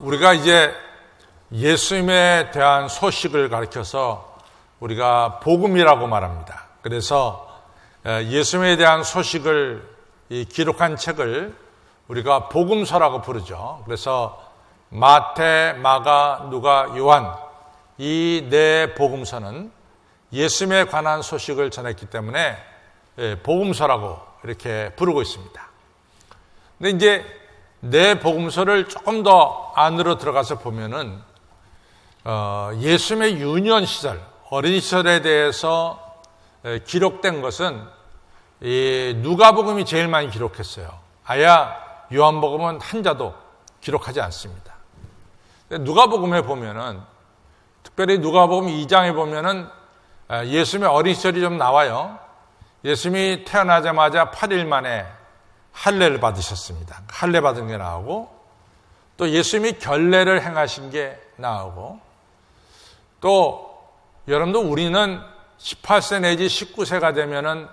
우리가 이제 예수님에 대한 소식을 가리켜서 우리가 복음이라고 말합니다. 그래서 예수님에 대한 소식을 기록한 책을 우리가 복음서라고 부르죠. 그래서 마태, 마가, 누가, 요한 이 네 복음서는 예수님에 관한 소식을 전했기 때문에 복음서라고 이렇게 부르고 있습니다. 근데 이제 네 복음서를 조금 더 안으로 들어가서 보면은 예수님의 유년 시절, 어린 시절에 대해서 기록된 것은 누가복음이 제일 많이 기록했어요. 아야 요한복음은 한자도 기록하지 않습니다. 누가복음에 보면은 특별히 누가복음 2장에 보면은 예수님의 어린 시절이 좀 나와요. 예수님이 태어나자마자 8일 만에 할례를 받으셨습니다. 할례 받은 게 나오고, 또 예수님이 결례를 행하신 게 나오고, 또 여러분도 우리는 18세 내지 19세가 되면은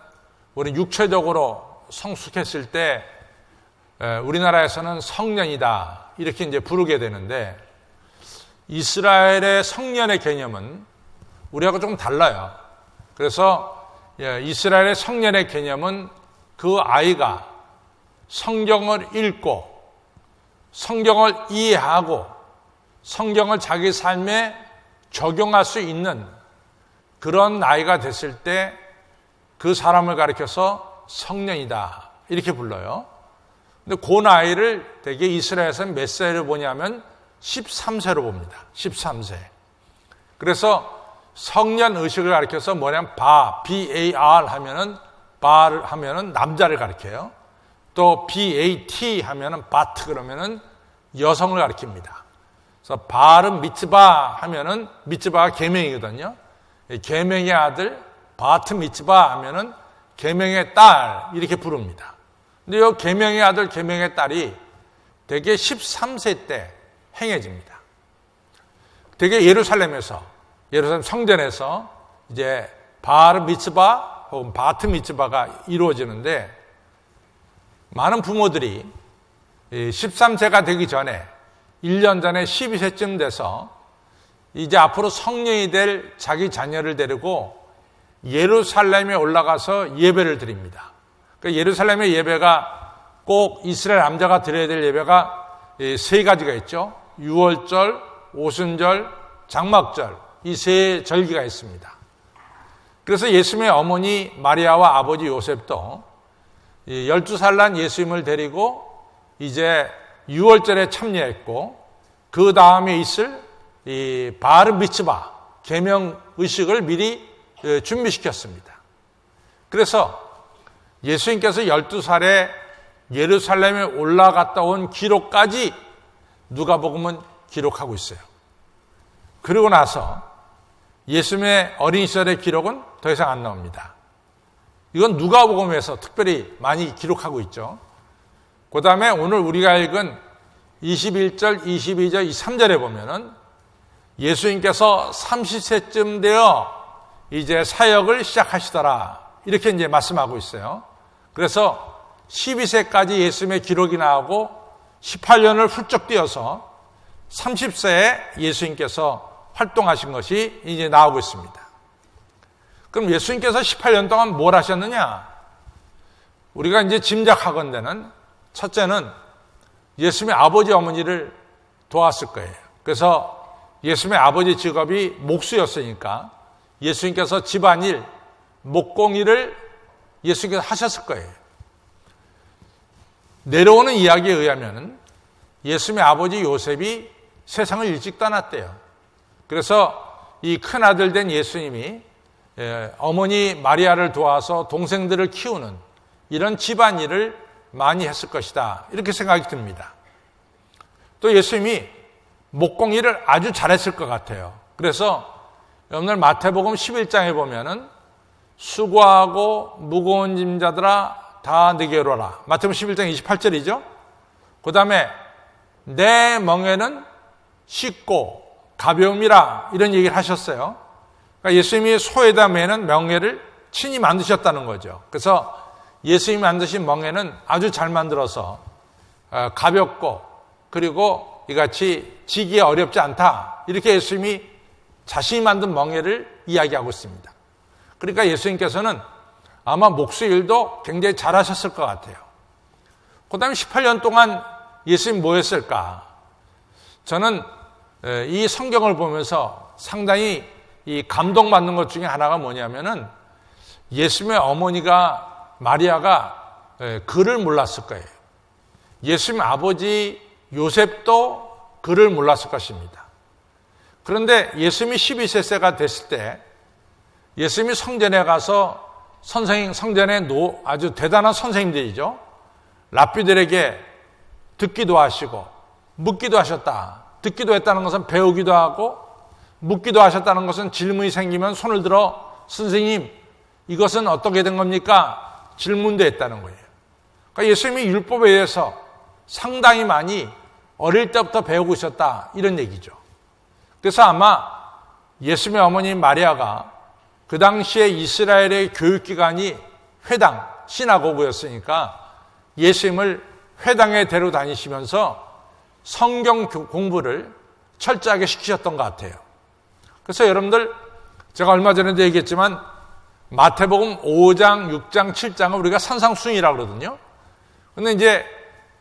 우리 육체적으로 성숙했을 때 우리나라에서는 성년이다 이렇게 이제 부르게 되는데, 이스라엘의 성년의 개념은 우리하고 조금 달라요. 그래서 이스라엘의 성년의 개념은 그 아이가 성경을 읽고 성경을 이해하고 성경을 자기 삶에 적용할 수 있는 그런 나이가 됐을 때 그 사람을 가리켜서 성년이다 이렇게 불러요. 근데 그 나이를 대개 이스라엘에서는 몇 세를 보냐면 13세로 봅니다. 13세. 그래서 성년 의식을 가리켜서 뭐냐면 BAR 하면은 바를 하면은 남자를 가리켜요. 또 BAT 하면은 바트 그러면은 여성을 가리킵니다. 그래서 바른 미츠바 하면은 미츠바가 계명이거든요. 계명의 아들 바트 미츠바 하면은 계명의 딸 이렇게 부릅니다. 근데 이 계명의 아들 계명의 딸이 대개 13세 때 행해집니다. 대개 예루살렘 성전에서 이제 바르 미츠바 혹은 바트 미츠바가 이루어지는데, 많은 부모들이 13세가 되기 전에 1년 전에 12세쯤 돼서 이제 앞으로 성령이 될 자기 자녀를 데리고 예루살렘에 올라가서 예배를 드립니다. 그러니까 예루살렘의 예배가 꼭 이스라엘 남자가 드려야 될 예배가 세 가지가 있죠. 유월절, 오순절, 장막절 이 세 절기가 있습니다. 그래서 예수님의 어머니 마리아와 아버지 요셉도 12살 난 예수님을 데리고 이제 유월절에 참여했고, 그 다음에 있을 이 바르 미츠바 계명 의식을 미리 준비시켰습니다. 그래서 예수님께서 12살에 예루살렘에 올라갔다 온 기록까지 누가복음은 기록하고 있어요. 그리고 나서 예수님의 어린 시절의 기록은 더 이상 안 나옵니다. 이건 누가복음에서 특별히 많이 기록하고 있죠. 그 다음에 오늘 우리가 읽은 21절, 22절, 23절에 보면은 예수님께서 30세쯤 되어 이제 사역을 시작하시더라 이렇게 이제 말씀하고 있어요. 그래서 12세까지 예수님의 기록이 나오고 18년을 훌쩍 뛰어서 30세에 예수님께서 활동하신 것이 이제 나오고 있습니다. 그럼 예수님께서 18년 동안 뭘 하셨느냐? 우리가 이제 짐작하건대는 첫째는 예수님의 아버지 어머니를 도왔을 거예요. 그래서 예수님의 아버지 직업이 목수였으니까 예수님께서 집안일, 목공일을 예수님께서 하셨을 거예요. 내려오는 이야기에 의하면 예수님의 아버지 요셉이 세상을 일찍 떠났대요. 그래서 이 큰아들 된 예수님이 어머니 마리아를 도와서 동생들을 키우는 이런 집안일을 많이 했을 것이다 이렇게 생각이 듭니다. 또 예수님이 목공일을 아주 잘했을 것 같아요. 그래서 오늘 마태복음 11장에 보면은 수고하고 무거운 짐자들아 다 내게로 오라. 마태복음 11장 28절이죠. 그 다음에 내 멍에는 쉽고 가벼움이라 이런 얘기를 하셨어요. 그러니까 예수님이 소에다 매는 멍에를 친히 만드셨다는 거죠. 그래서 예수님이 만드신 멍에는 아주 잘 만들어서 가볍고 그리고 이같이 지기에 어렵지 않다. 이렇게 예수님이 자신이 만든 멍에를 이야기하고 있습니다. 그러니까 예수님께서는 아마 목수 일도 굉장히 잘하셨을 것 같아요. 그 다음에 18년 동안 예수님 뭐 했을까? 저는 이 성경을 보면서 상당히 이 감동받는 것 중에 하나가 뭐냐면은 예수님의 어머니가 마리아가 글을 몰랐을 거예요. 예수님 아버지 요셉도 글을 몰랐을 것입니다. 그런데 예수님이 12세가 됐을 때 예수님이 성전에 가서 성전에 아주 대단한 선생님들이죠. 랍비들에게 듣기도 하시고 묻기도 하셨다. 듣기도 했다는 것은 배우기도 하고 묻기도 하셨다는 것은 질문이 생기면 손을 들어 선생님 이것은 어떻게 된 겁니까? 질문도 했다는 거예요. 그러니까 예수님이 율법에 의해서 상당히 많이 어릴 때부터 배우고 있었다 이런 얘기죠. 그래서 아마 예수님의 어머니 마리아가 그 당시에 이스라엘의 교육기관이 회당, 시나고그였으니까 예수님을 회당에 데려다니시면서 성경 공부를 철저하게 시키셨던 것 같아요. 그래서 여러분들 제가 얼마 전에도 얘기했지만 마태복음 5장, 6장, 7장을 우리가 산상순이라고 그러거든요. 근데 이제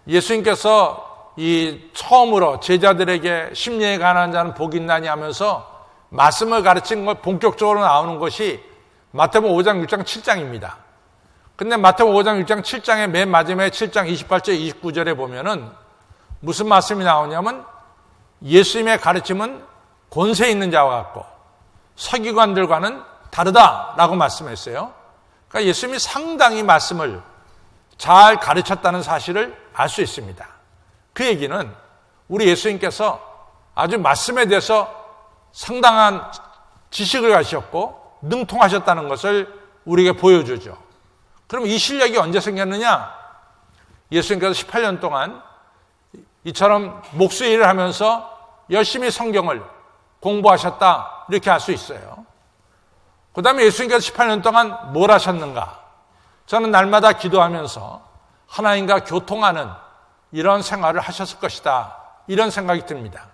예수님께서 이 처음으로 제자들에게 심령에 가난한 자는 복이 있나니 하면서 말씀을 가르친 것 본격적으로 나오는 것이 마태복음 5장, 6장, 7장입니다. 근데 마태복음 5장, 6장, 7장의 맨 마지막에 7장 28절, 29절에 보면은 무슨 말씀이 나오냐면 예수님의 가르침은 권세 있는 자와 같고 서기관들과는 다르다라고 말씀했어요. 그러니까 예수님이 상당히 말씀을 잘 가르쳤다는 사실을 알 수 있습니다. 그 얘기는 우리 예수님께서 아주 말씀에 대해서 상당한 지식을 가지셨고 능통하셨다는 것을 우리에게 보여주죠. 그럼 이 실력이 언제 생겼느냐? 예수님께서 18년 동안 이처럼 목수 일을 하면서 열심히 성경을 공부하셨다 이렇게 할 수 있어요. 그 다음에 예수님께서 18년 동안 뭘 하셨는가? 저는 날마다 기도하면서 하나님과 교통하는 이런 생활을 하셨을 것이다 이런 생각이 듭니다.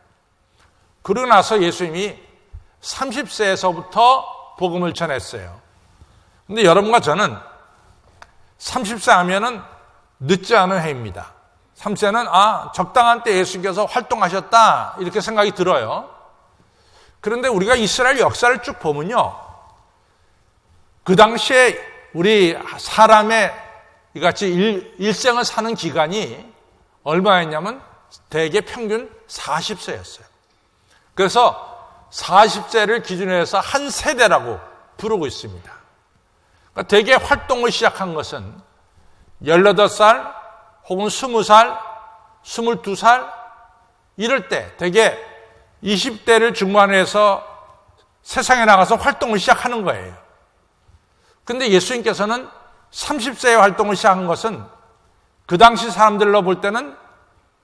그러고 나서 예수님이 30세에서부터 복음을 전했어요. 근데 여러분과 저는 30세 하면은 늦지 않은 해입니다. 30세는 적당한 때 예수님께서 활동하셨다 이렇게 생각이 들어요. 그런데 우리가 이스라엘 역사를 쭉 보면요. 그 당시에 우리 사람의 이같이 일생을 사는 기간이 얼마였냐면 대개 평균 40세였어요. 그래서 40세를 기준으로 해서 한 세대라고 부르고 있습니다. 그러니까 대개 활동을 시작한 것은 18살 혹은 20살, 22살 이럴 때 대개 20대를 중반해서 세상에 나가서 활동을 시작하는 거예요. 그런데 예수님께서는 30세에 활동을 시작한 것은 그 당시 사람들로 볼 때는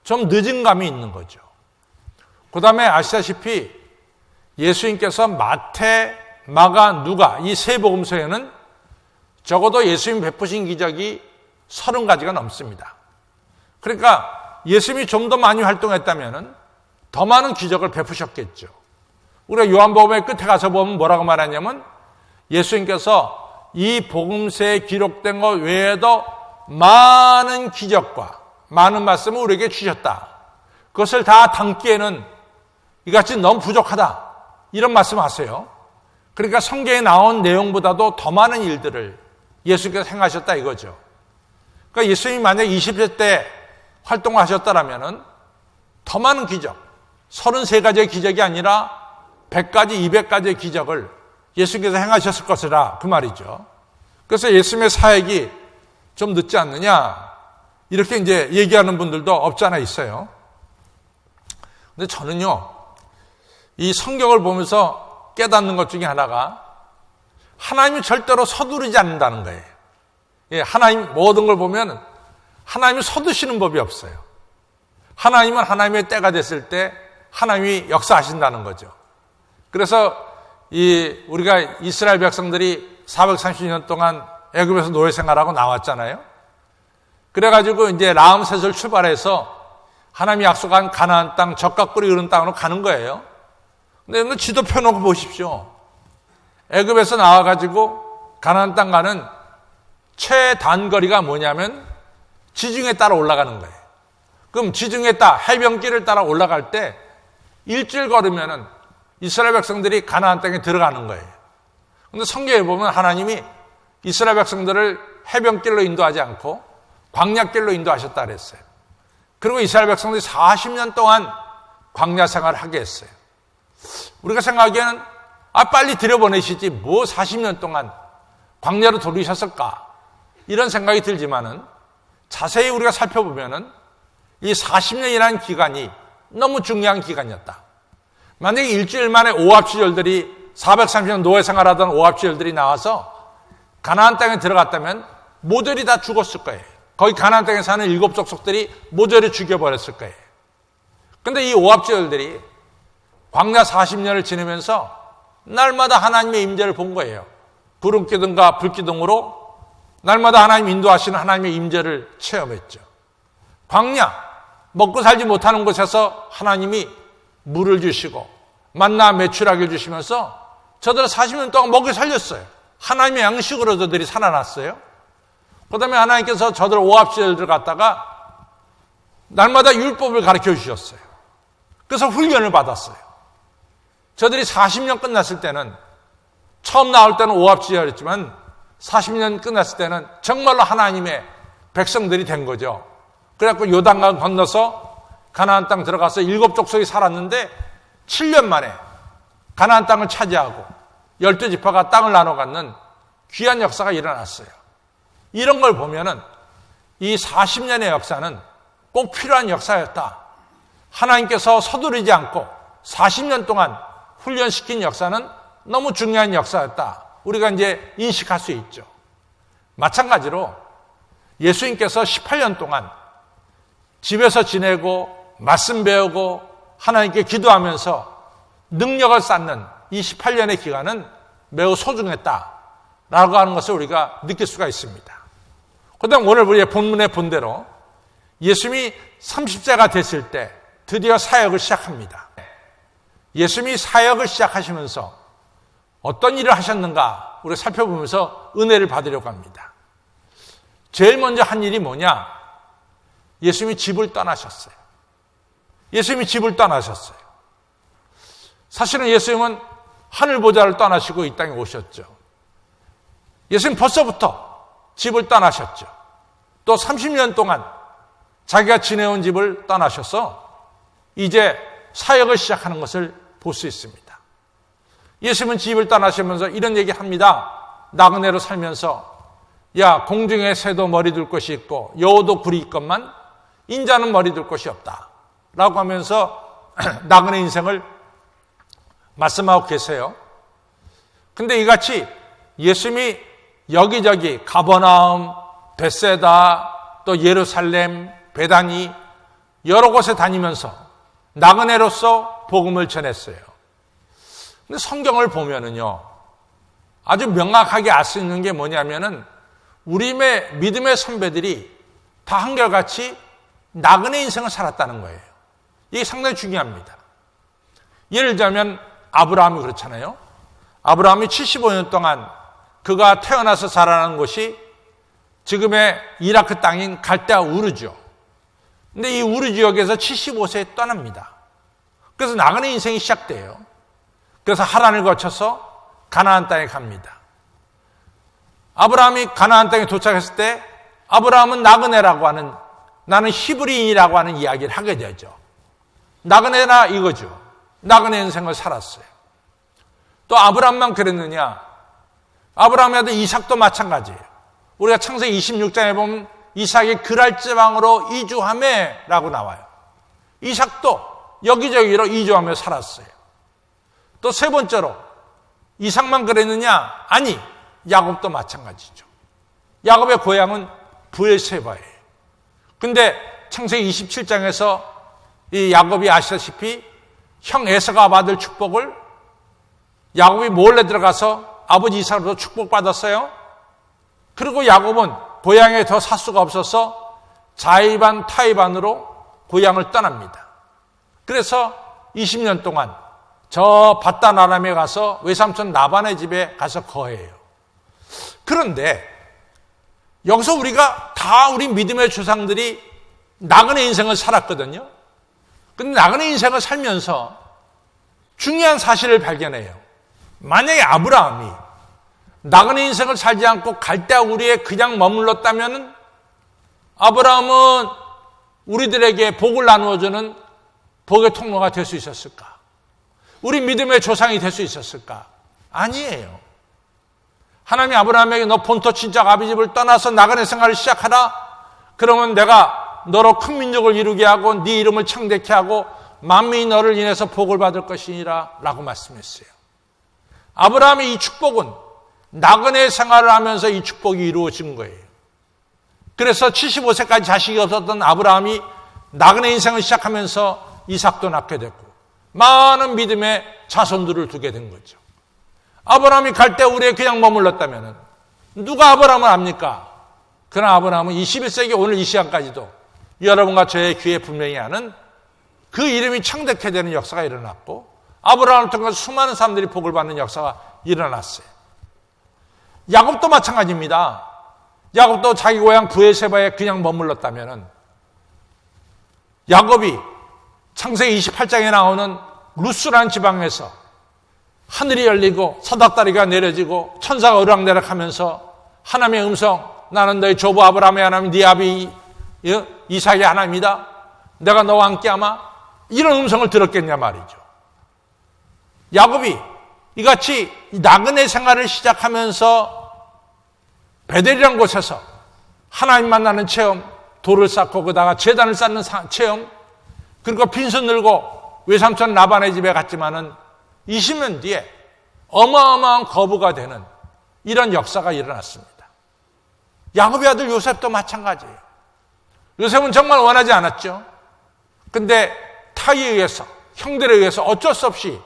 좀 늦은 감이 있는 거죠. 그 다음에 아시다시피 예수님께서 마태, 마가, 누가 이 세 복음서에는 적어도 예수님 베푸신 기적이 30가지가 넘습니다. 그러니까 예수님이 좀 더 많이 활동했다면 더 많은 기적을 베푸셨겠죠. 우리가 요한복음의 끝에 가서 보면 뭐라고 말하냐면 예수님께서 이 복음서에 기록된 것 외에도 많은 기적과 많은 말씀을 우리에게 주셨다. 그것을 다 담기에는 이같이 너무 부족하다. 이런 말씀하세요. 그러니까 성경에 나온 내용보다도 더 많은 일들을 예수님께서 행하셨다 이거죠. 그러니까 예수님이 만약 20세 때 활동을 하셨다면 더 많은 기적, 33가지의 기적이 아니라 100가지, 200가지의 기적을 예수님께서 행하셨을 것이라 그 말이죠. 그래서 예수님의 사역이 좀 늦지 않느냐 이렇게 이제 얘기하는 분들도 없지 않아 있어요. 근데 저는요 이 성경을 보면서 깨닫는 것 중에 하나가 하나님이 절대로 서두르지 않는다는 거예요. 예, 하나님 모든 걸 보면 하나님이 서두시는 법이 없어요. 하나님은 하나님의 때가 됐을 때 하나님이 역사하신다는 거죠. 그래서 우리가 이스라엘 백성들이 430년 동안 애굽에서 노예 생활하고 나왔잖아요. 그래가지고 이제 라암셋을 출발해서 하나님이 약속한 가나안 땅, 젖과 꿀이 흐르는 땅으로 가는 거예요. 근데 지도 펴놓고 보십시오. 애굽에서 나와가지고 가나안 땅 가는 최단거리가 뭐냐면 지중해 따라 올라가는 거예요. 그럼 지중해 따라 해변길을 따라 올라갈 때 일주일 걸으면은 이스라엘 백성들이 가나안 땅에 들어가는 거예요. 근데 성경에 보면 하나님이 이스라엘 백성들을 해변길로 인도하지 않고 광야길로 인도하셨다 그랬어요. 그리고 이스라엘 백성들이 40년 동안 광야 생활을 하게 했어요. 우리가 생각하기에는 빨리 들여보내시지 뭐 40년 동안 광야로 돌리셨을까 이런 생각이 들지만은 자세히 우리가 살펴보면은 이 40년이라는 기간이 너무 중요한 기간이었다. 만약에 일주일 만에 오합지졸들이 430년 노예 생활하던 오합지졸들이 나와서 가나안 땅에 들어갔다면 모조리 다 죽었을 거예요. 거기 가나안 땅에 사는 7 족속들이 모조리 죽여버렸을 거예요. 그런데 이 오합지졸들이 광야 40년을 지내면서 날마다 하나님의 임재를 본 거예요. 구름기둥과 불기둥으로 날마다 하나님 인도하시는 하나님의 임재를 체험했죠. 광야, 먹고 살지 못하는 곳에서 하나님이 물을 주시고 만나 매출하게 주시면서 저들은 40년 동안 먹여 살렸어요. 하나님의 양식으로 저들이 살아났어요. 그 다음에 하나님께서 저들 오합지졸들 갖다가 날마다 율법을 가르쳐 주셨어요. 그래서 훈련을 받았어요. 저들이 40년 끝났을 때는 처음 나올 때는 오합지졸이었지만 40년 끝났을 때는 정말로 하나님의 백성들이 된 거죠. 그래갖고 요단강 건너서 가나안 땅 들어가서 7 족속이 살았는데 7년 만에 가나안 땅을 차지하고 12지파가 땅을 나눠 갖는 귀한 역사가 일어났어요. 이런 걸 보면은 이 40년의 역사는 꼭 필요한 역사였다. 하나님께서 서두르지 않고 40년 동안 훈련시킨 역사는 너무 중요한 역사였다. 우리가 이제 인식할 수 있죠. 마찬가지로 예수님께서 18년 동안 집에서 지내고 말씀 배우고 하나님께 기도하면서 능력을 쌓는 이 18년의 기간은 매우 소중했다라고 하는 것을 우리가 느낄 수가 있습니다. 그다음 오늘 우리의 본문의 본대로 예수님이 30세가 됐을 때 드디어 사역을 시작합니다. 예수님이 사역을 시작하시면서 어떤 일을 하셨는가 우리가 살펴보면서 은혜를 받으려고 합니다. 제일 먼저 한 일이 뭐냐? 예수님이 집을 떠나셨어요. 예수님이 집을 떠나셨어요. 사실은 예수님은 하늘 보좌를 떠나시고 이 땅에 오셨죠. 예수님 벌써부터 집을 떠나셨죠. 또 30년 동안 자기가 지내온 집을 떠나셔서 이제 사역을 시작하는 것을 볼 수 있습니다. 예수님은 집을 떠나시면서 이런 얘기 합니다. 나그네로 살면서 야, 공중에 새도 머리 둘 곳이 있고 여우도 굴이 있건만 인자는 머리 둘 곳이 없다 라고 하면서 나그네 인생을 말씀하고 계세요. 근데 이같이 예수님이 여기저기 가버나움, 벳세다, 또 예루살렘, 베다니 여러 곳에 다니면서 나그네로서 복음을 전했어요. 근데 성경을 보면은요, 아주 명확하게 알 수 있는 게 뭐냐면은 우리의 믿음의 선배들이 다 한결같이 나그네 인생을 살았다는 거예요. 이게 상당히 중요합니다. 예를 들자면 아브라함이 그렇잖아요. 아브라함이 75년 동안 그가 태어나서 자라난 곳이 지금의 이라크 땅인 갈대아 우르죠. 근데 이 우르 지역에서 75세에 떠납니다. 그래서 나그네 인생이 시작돼요. 그래서 하란을 거쳐서 가나안 땅에 갑니다. 아브라함이 가나안 땅에 도착했을 때 아브라함은 나그네라고 하는, 나는 히브리인이라고 하는 이야기를 하게 되죠. 나그네나 이거죠. 나그네 인생을 살았어요. 또 아브라함만 그랬느냐? 아브라함의 아들 이삭도 마찬가지예요. 우리가 창세기 26장에 보면 이삭이 그랄 지방으로 이주하매라고 나와요. 이삭도 여기저기로 이주하며 살았어요. 또 세 번째로 이삭만 그랬느냐? 아니, 야곱도 마찬가지죠. 야곱의 고향은 브엘세바예요. 근데 창세기 27장에서 이 야곱이 아시다시피 형 에서가 받을 축복을 야곱이 몰래 들어가서 아버지 이삭으로부터 축복받았어요. 그리고 야곱은 고향에 더 살 수가 없어서 자의반 타의반으로 고향을 떠납니다. 그래서 20년 동안 저 바단 아람에 가서 외삼촌 라반의 집에 가서 거해요. 그런데 여기서 우리가 다 우리 믿음의 조상들이 나그네 인생을 살았거든요. 근데 나그네 인생을 살면서 중요한 사실을 발견해요. 만약에 아브라함이 나그네 인생을 살지 않고 갈대아 우리에 그냥 머물렀다면 아브라함은 우리들에게 복을 나누어주는 복의 통로가 될 수 있었을까? 우리 믿음의 조상이 될 수 있었을까? 아니에요. 하나님이 아브라함에게 너 본토 친척 아비 집을 떠나서 나그네 생활을 시작하라. 그러면 내가 너로 큰 민족을 이루게 하고 네 이름을 창대케 하고 만민이 너를 인해서 복을 받을 것이니라 라고 말씀했어요. 아브라함의 이 축복은 나그네 생활을 하면서 이 축복이 이루어진 거예요. 그래서 75세까지 자식이 없었던 아브라함이 나그네 인생을 시작하면서 이삭도 낳게 됐고 많은 믿음의 자손들을 두게 된 거죠. 아브라함이 갈대아 우리에 그냥 머물렀다면 누가 아브라함을 압니까? 그러나 아브라함은 21세기 오늘 이 시간까지도 여러분과 저의 귀에 분명히 아는 그 이름이 창대케 되는 역사가 일어났고 아브라함을 통해서 수많은 사람들이 복을 받는 역사가 일어났어요. 야곱도 마찬가지입니다. 야곱도 자기 고향 브에세바에 그냥 머물렀다면 야곱이 창세기 28장에 나오는 루스라는 지방에서 하늘이 열리고 사닥다리가 내려지고 천사가 오락내락하면서 하나님의 음성, 나는 너희 조부 아브라함의 하나님, 네 아비 이삭의 하나님이다. 내가 너와 함께하마. 이런 음성을 들었겠냐 말이죠. 야곱이 이같이 나그네 생활을 시작하면서 베델이라는 곳에서 하나님 만나는 체험, 돌을 쌓고 그다가 제단을 쌓는 체험, 그리고 빈손 들고 외삼촌 라반의 집에 갔지만은 20년 뒤에 어마어마한 거부가 되는 이런 역사가 일어났습니다. 야곱의 아들 요셉도 마찬가지예요. 요셉은 정말 원하지 않았죠. 근데 타이에 의해서, 형들에 의해서 어쩔 수 없이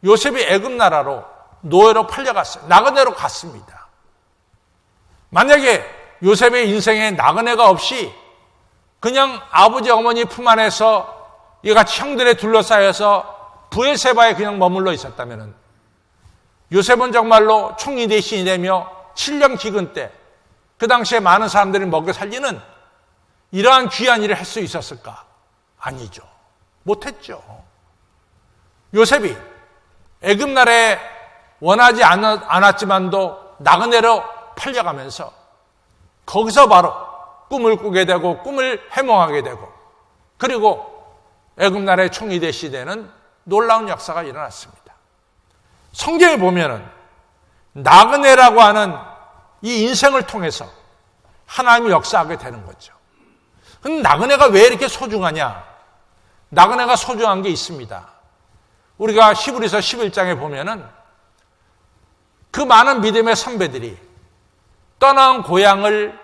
요셉이 애굽 나라로 노예로 팔려갔어요. 나그네로 갔습니다. 만약에 요셉의 인생에 나그네가 없이 그냥 아버지 어머니 품 안에서 이같이 형들에 둘러싸여서 브에세바에 그냥 머물러 있었다면 요셉은 정말로 총리 대신이 되며 7년 기근 때 그 당시에 많은 사람들이 먹여 살리는 이러한 귀한 일을 할 수 있었을까? 아니죠. 못했죠. 요셉이 애굽 나라에 원하지 않았지만도 나그네로 팔려가면서 거기서 바로 꿈을 꾸게 되고 꿈을 해몽하게 되고 그리고 애굽 나라의 총리 대신이 되는 놀라운 역사가 일어났습니다. 성경에 보면은 나그네라고 하는 이 인생을 통해서 하나님이 역사하게 되는 거죠. 근데 나그네가 왜 이렇게 소중하냐? 나그네가 소중한 게 있습니다. 우리가 히브리서 11장에 보면은 그 많은 믿음의 선배들이 떠난 고향을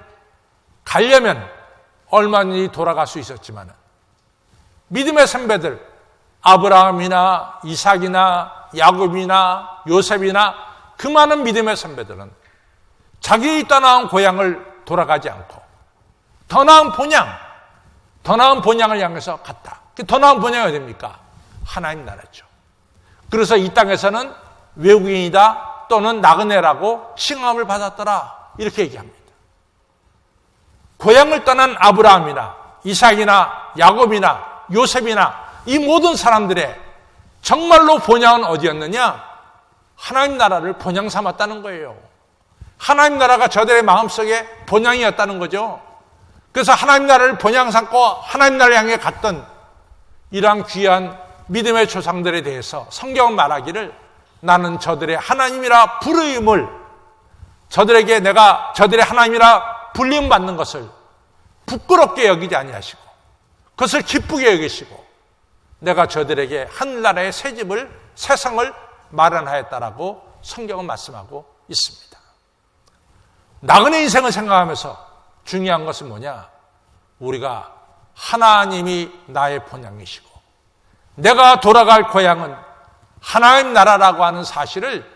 가려면 얼마든지 돌아갈 수 있었지만 믿음의 선배들 아브라함이나 이삭이나 야곱이나 요셉이나 그 많은 믿음의 선배들은 자기 떠나온 고향을 돌아가지 않고 더 나은 본향을 향해서 갔다. 더 나은 본향이 어디입니까? 하나님 나라죠. 그래서 이 땅에서는 외국인이다 또는 나그네라고 칭함을 받았더라 이렇게 얘기합니다. 고향을 떠난 아브라함이나 이삭이나 야곱이나 요셉이나 이 모든 사람들의 정말로 본향은 어디였느냐? 하나님 나라를 본향 삼았다는 거예요. 하나님 나라가 저들의 마음속에 본향이었다는 거죠. 그래서 하나님 나라를 본향 삼고 하나님 나라를 향해 갔던 이러한 귀한 믿음의 조상들에 대해서 성경은 말하기를 나는 저들의 하나님이라 부르임을 저들에게 내가 저들의 하나님이라 불림 받는 것을 부끄럽게 여기지 아니하시고 그것을 기쁘게 여기시고 내가 저들에게 하늘나라의 새 집을 새 성을 마련하였다라고 성경은 말씀하고 있습니다. 나그네 인생을 생각하면서 중요한 것은 뭐냐? 우리가 하나님이 나의 본향이시고 내가 돌아갈 고향은 하나님 나라라고 하는 사실을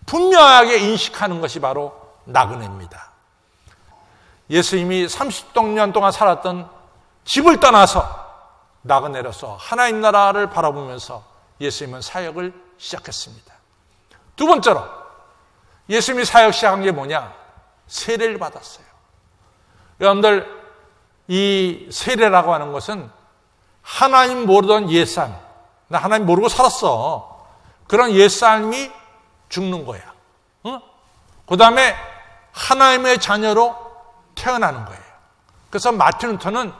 분명하게 인식하는 것이 바로 나그네입니다. 예수님이 30년 동안 살았던 집을 떠나서 나그네로서 하나님 나라를 바라보면서 예수님은 사역을 시작했습니다. 두 번째로 예수님이 사역 시작한 게 뭐냐? 세례를 받았어요. 여러분들, 이 세례라고 하는 것은 하나님 모르던 옛삶, 나 하나님 모르고 살았어, 그런 옛삶이 죽는 거야. 그 다음에 하나님의 자녀로 태어나는 거예요. 그래서 마틴 루터는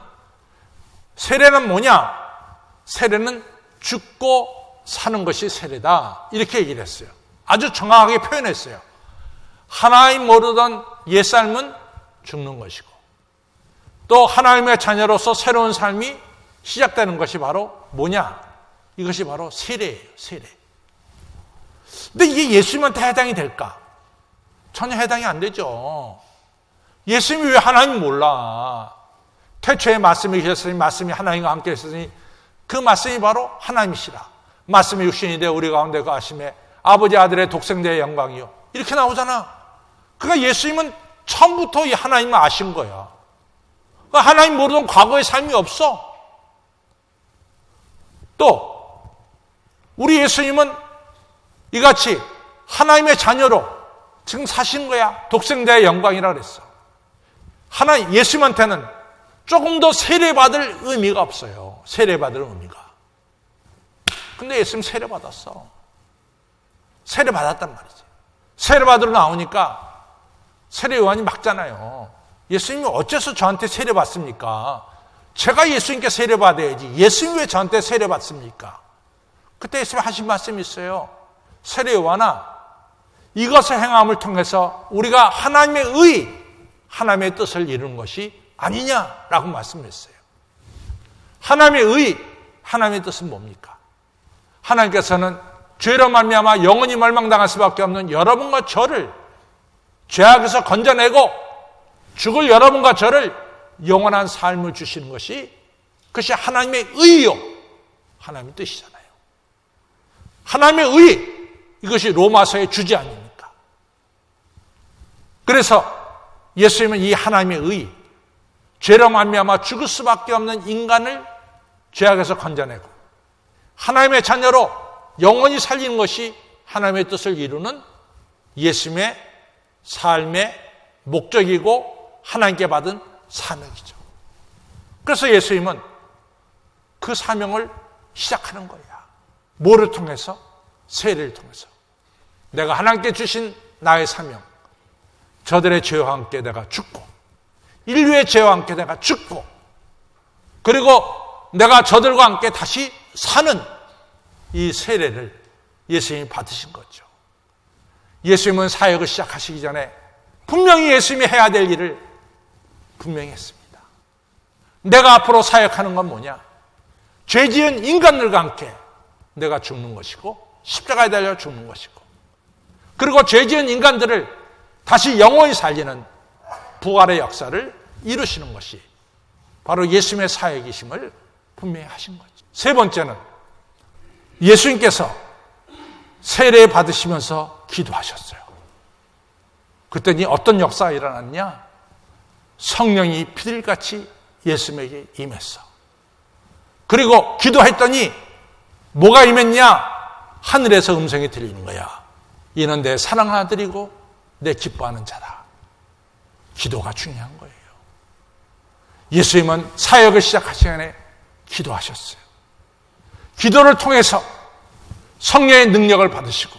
세례는 뭐냐? 세례는 죽고 사는 것이 세례다, 이렇게 얘기를 했어요. 아주 정확하게 표현했어요. 하나님 모르던 옛삶은 죽는 것이고, 또 하나님의 자녀로서 새로운 삶이 시작되는 것이 바로 뭐냐? 이것이 바로 세례예요, 세례. 근데 이게 예수님한테 해당이 될까? 전혀 해당이 안 되죠. 예수님이 왜 하나님 몰라? 태초에 말씀이 계셨으니 말씀이 하나님과 함께 있으니 그 말씀이 바로 하나님이시라. 말씀이 육신이 되어 우리 가운데 거하심에 아버지 아들의 독생자의 영광이요, 이렇게 나오잖아. 그러니까 예수님은 처음부터 이 하나님을 아신 거야. 그러니까 하나님 모르던 과거의 삶이 없어. 또 우리 예수님은 이같이 하나님의 자녀로 지금 사신 거야. 독생자의 영광이라 그랬어. 예수님한테는 조금 더 세례받을 의미가 없어요. 세례받을 의미가. 근데 예수님 세례받았어. 세례받았단 말이지. 세례받으러 나오니까 세례 요한이 막잖아요. 예수님이 어째서 저한테 세례받습니까? 제가 예수님께 세례받아야지. 예수님이 왜 저한테 세례받습니까? 그때 예수님이 하신 말씀이 있어요. 세례 요한아, 이것을 행함을 통해서 우리가 하나님의 뜻을 이루는 것이 아니냐라고 말씀했어요. 하나님의 뜻은 뭡니까? 하나님께서는 죄로 말미암아 영원히 멸망당할 수밖에 없는 여러분과 저를 죄악에서 건져내고 죽을 여러분과 저를 영원한 삶을 주시는 것이, 그것이 하나님의 의요, 하나님의 뜻이잖아요. 하나님의 의, 이것이 로마서의 주제 아닙니까? 그래서 예수님은 이 하나님의 의, 죄로 말미암아 죽을 수밖에 없는 인간을 죄악에서 건져내고 하나님의 자녀로 영원히 살리는 것이 하나님의 뜻을 이루는 예수님의 삶의 목적이고 하나님께 받은 사명이죠. 그래서 예수님은 그 사명을 시작하는 거야. 뭐를 통해서? 세례를 통해서. 내가 하나님께 주신 나의 사명, 저들의 죄와 함께 내가 죽고, 인류의 죄와 함께 내가 죽고, 그리고 내가 저들과 함께 다시 사는 이 세례를 예수님이 받으신 거죠. 예수님은 사역을 시작하시기 전에 분명히 예수님이 해야 될 일을 분명히 했습니다. 내가 앞으로 사역하는 건 뭐냐? 죄 지은 인간들과 함께 내가 죽는 것이고, 십자가에 달려 죽는 것이고, 그리고 죄 지은 인간들을 다시 영원히 살리는 부활의 역사를 이루시는 것이 바로 예수님의 사역이심을 분명히 하신 거죠. 세 번째는 예수님께서 세례 받으시면서 기도하셨어요. 그랬더니 어떤 역사가 일어났냐? 성령이 비둘기같이 예수님에게 임했어. 그리고 기도했더니 뭐가 임했냐? 하늘에서 음성이 들리는 거야. 이는 내 사랑하는 아들이고 내 기뻐하는 자다. 기도가 중요한 거예요. 예수님은 사역을 시작하시기 전에 기도하셨어요. 기도를 통해서 성령의 능력을 받으시고,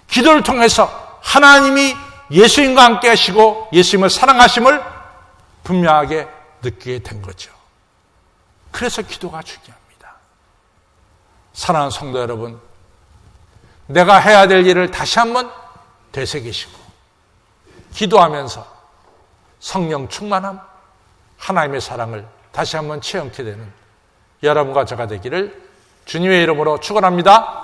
기도를 통해서 하나님이 예수님과 함께 하시고 예수님을 사랑하심을 분명하게 느끼게 된 거죠. 그래서 기도가 중요합니다. 사랑하는 성도 여러분, 내가 해야 될 일을 다시 한번 되새기시고 기도하면서 성령 충만함, 하나님의 사랑을 다시 한번 체험케 되는 여러분과 저가 되기를 주님의 이름으로 축원합니다.